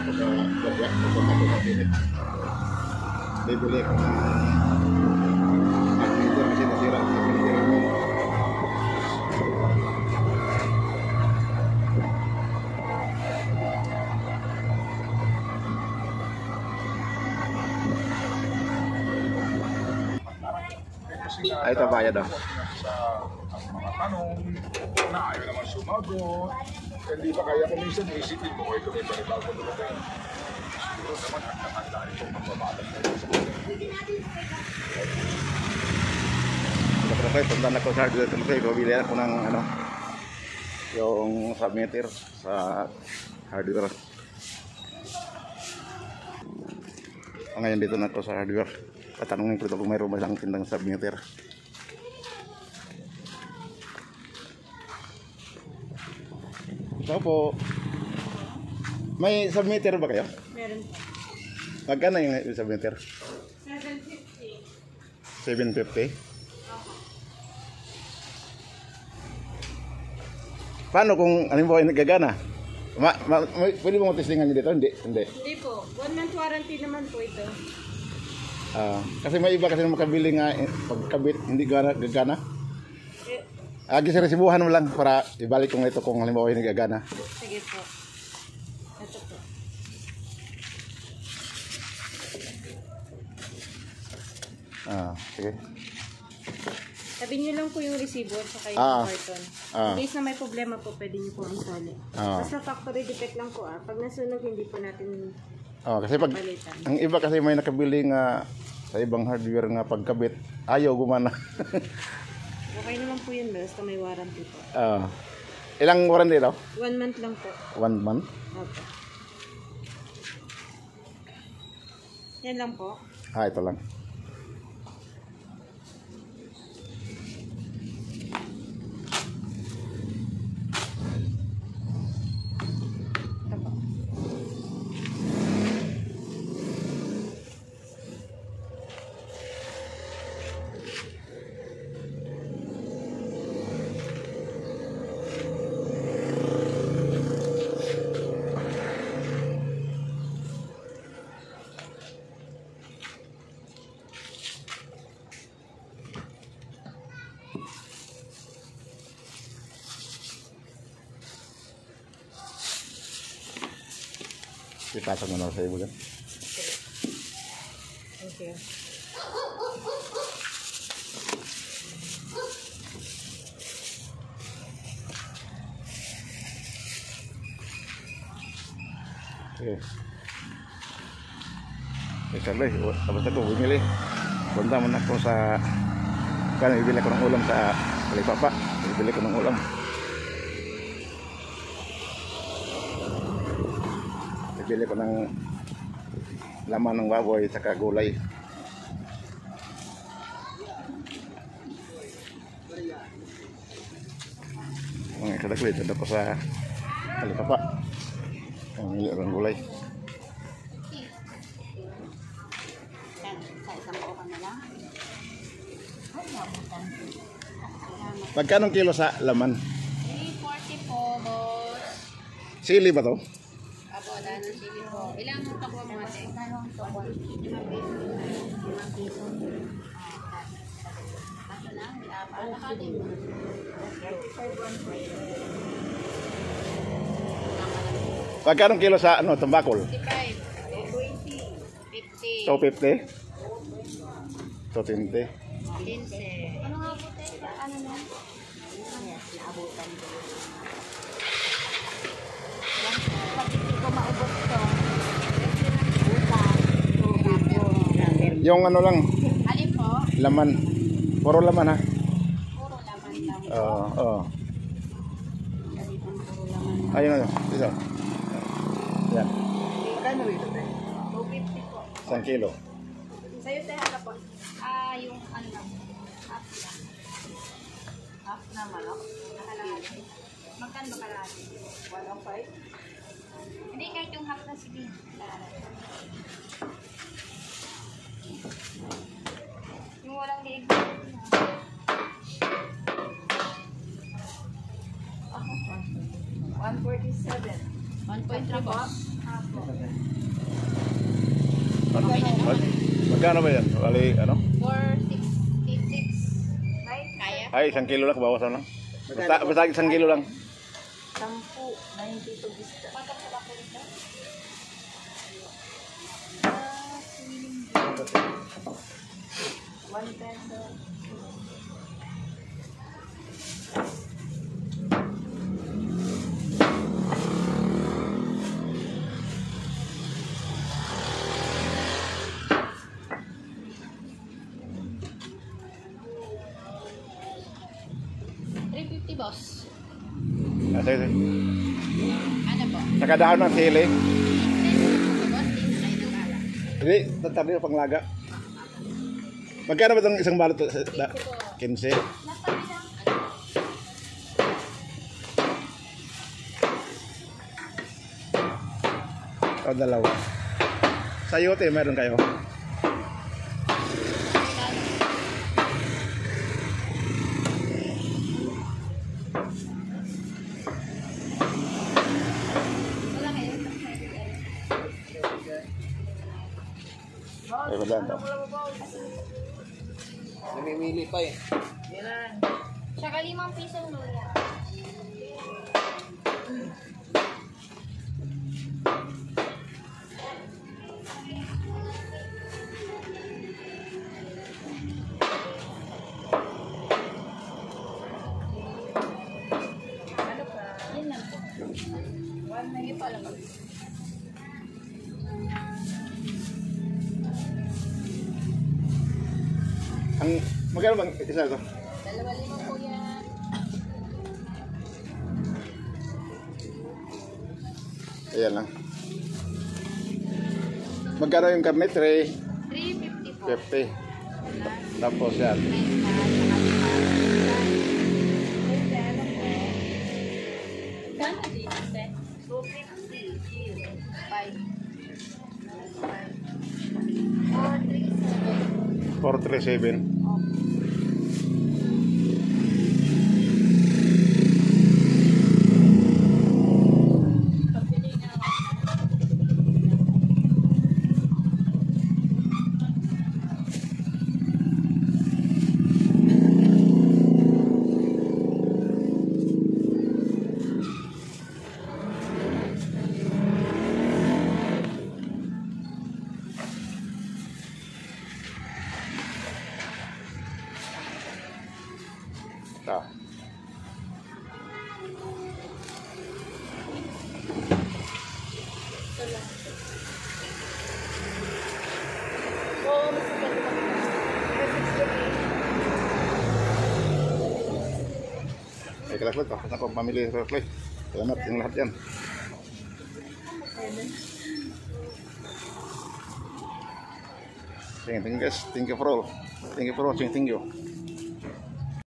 ako sa Bagyak, pupunta ko sa Pilit. Bibili ako ng magneter kasi nasira ang magneter mo. Ay, ito bayad daw. Sa mga tanong na ayaw naman sumagot. Hindi ba kaya kung minsan isipin mo ito may panibago na ba? Siguro naman ang nakandaan itong magbabalag na ito. Kapag punta na ko sa hardware company, bumili ako ng ano, yung submeter sa hardware. Ngayon dito na ko sa hardware. Tatanungin ko ito kung mayroon ba lang tindang submeter. So po, may submeter ba kayo? Meron po. Magkano yung submeter? 750. 750? Paano kung halimbawa nagagana? Pwede mo testingan nyo dito? Hindi. Hindi po. 1 month warranty naman po ito. Kasi may iba kasi makabili nga pagkabit hindi gagana. Gisiresibuhan mo lang para ibalik ko ito kung halimbawa hindi gagana. Sige po. Ito po. Sige. Sabi niyo lang po yung resibo at saka yung carton. In case na may problema po, pwede niyo po isali. Basta factory defect lang po. Pag nasunog, hindi po natin kasi pag palitan. ang iba kasi may nakabili nga sa ibang hardware nga pagkabit, ayaw gumana. Okay naman po yun, basta may warranty po. Ilang warranty daw? 1 month lang po. 1 month? Okay. Yan lang po. Ito lang. Ito po. Ipasok na lang sa ibo yan. Thank you. Okay. Sabi, tapos ako bumili. Punta man ako sa bibili ko ng ulam sa Kalipapa. Bibili ko ng ulam. Bibili ko ng laman ng baboy at gulay. Mga kadagli, ito ko sa Kalipapa. Pamili ng gulay. Magkano kilo sa laman? 340 po, boss. Sili ba to? Apo, dahil ng sili po. Ilang takwa mo ate? Ilang takwa? 5 piso. Kaso lang, nakakalim. Magkano kilo sa ano, tambakol? 55. 20. 50. 220. 220. 15. Ano nga po tayo? Ano na? Yes, naabutan ko. Pag hindi ko maubos to, Yung ano lang, alin po? laman. Puro laman ha. Puro laman lang. Oo. Puro laman. Ayun ano. Dito. Yan. Magkano ito? 250 po. 1 kilo. Sa'yo tayo hala po. Yung ano lang. Half lang. Half na manok? Nakalahati. Magkano ba kalahati? 105? Hindi, kahit yung half na sige. Yung walang liig. 147. 1.3 po. Magkano ba yan? Bali, ano? 466. Kaya? Ay, 1 kilo lang, bawasan lang. Basta 1 kilo lang. 10, 92 bista. Patok ko ba ko ito? 1 peso. Boss. Sige. Ano po? Saka dahon ng sili. Boss, din na kayo nagala. Hindi, tatabi yung panglaga. Magkano ba itong isang balot? 15. O, dalawa. Sayote, meron kayo? Ay, wala na. Namimili pa eh. Tsaka 5 pisong luya. Ano pa? Yan lang po. 1 na ito lang. Ang magkano bang isa ito? 2.5 po yan. Ayan lang. Magkano yung karne? 3.50 po. 50. Tapos yan. Gano'n din, ate? 2.50. 5. 4.37. 437. Ah. Ay, kelas lang. Tapos na pang pamili sa kelas. Salamat yung lahat yan. Thank you guys. Thank you for all. Thank you for watching. Thank you.